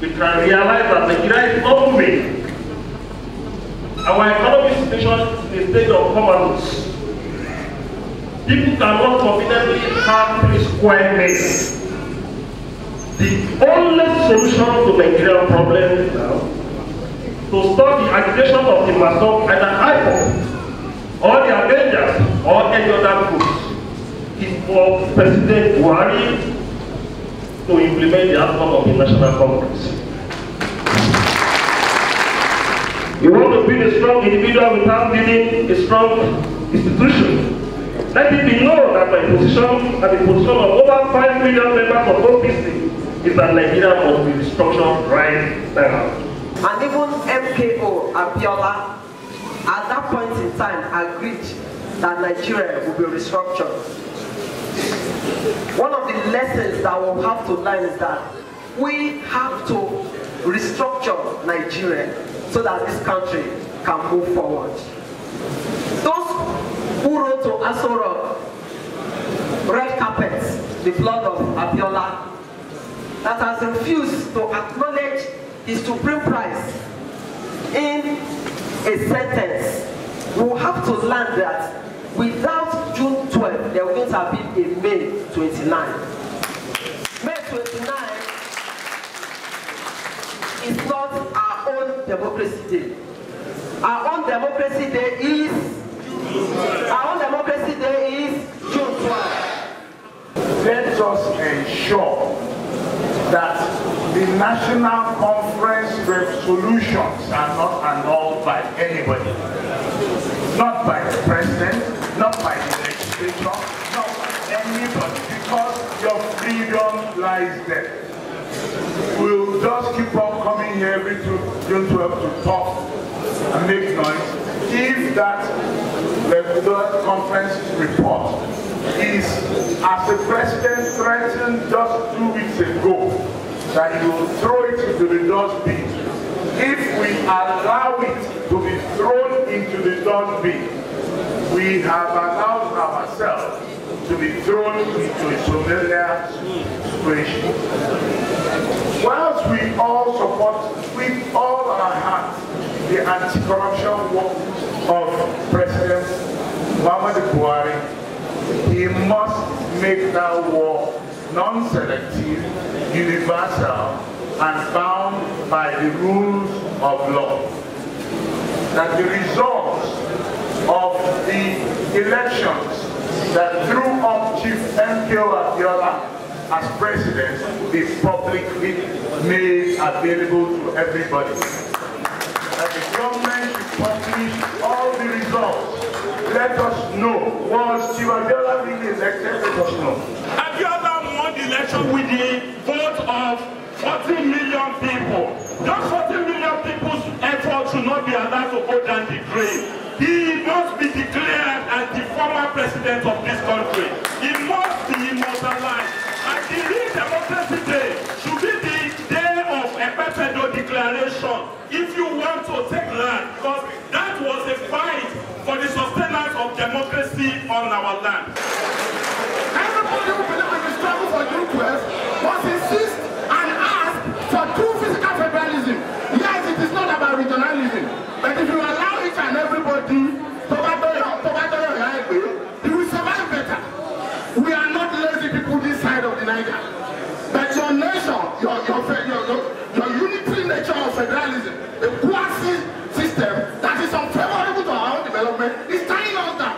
we can realize that Nigeria is not moving. Our economic situation is in a state of comatose. People cannot confidently have 3 square meals. The only solution to Nigerian problem now to stop the agitation of the masses, either IPOB or the Avengers or any other groups, is for President Buhari to implement the outcome of the National Congress. You want to build a strong individual without building a strong institution. Let it be known that my position and the position of over 5 million members of OPC is that Nigeria must be restructured right now. And even MKO Abiola, at that point in time, agreed that Nigeria will be restructured. One of the lessons that we'll have to learn is that we have to restructure Nigeria so that this country can move forward. Those who wrote to Aso Rock, red carpets, the blood of Abiola, that has refused to acknowledge his supreme price in a sentence, we will have to learn that without June 12, there will not have been a May 29. May 29 is not our own democracy day. Our own democracy day is June 12. Let us ensure that the National Conference resolutions are not annulled by anybody. Not by the President, not by the legislature, not by anybody, because your freedom lies there. We'll just keep on coming here every June 12 to talk and make noise. If that conference report is, as the President threatened just 2 weeks ago, that he will throw it into the dustbin. If we allow it to be thrown into the dustbin, we have allowed ourselves to be thrown into a familiar situation. Whilst we all support with all our hearts the anti-corruption work of President Muhammadu Buhari, he must make that war non-selective, universal, and bound by the rules of law. That the results of the elections that threw up Chief MKO Abiola as president be publicly made available to everybody. That the government should publish all the results. Let us know, was Chief Abiola being elected? Let us know. Abiola won the election with the vote of 40 million people. Just 40 million people's effort should not be allowed to go down the drain. He must be declared as the former president of this country. He must be immortalized. And the real democracy day should be the day of a Epetedo declaration. If you want to take land, because that was a fight for the sustenance of democracy on our land. Everybody who believes in the struggle for June 12 must insist and ask for true physical federalism. Yes, it is not about regionalism, but if you allow each and everybody to you will survive better. We are not lazy people this side of the Niger, but your nation, your unitary nature of federalism, the quasi system that is unfavorable to our own development, is tying us down.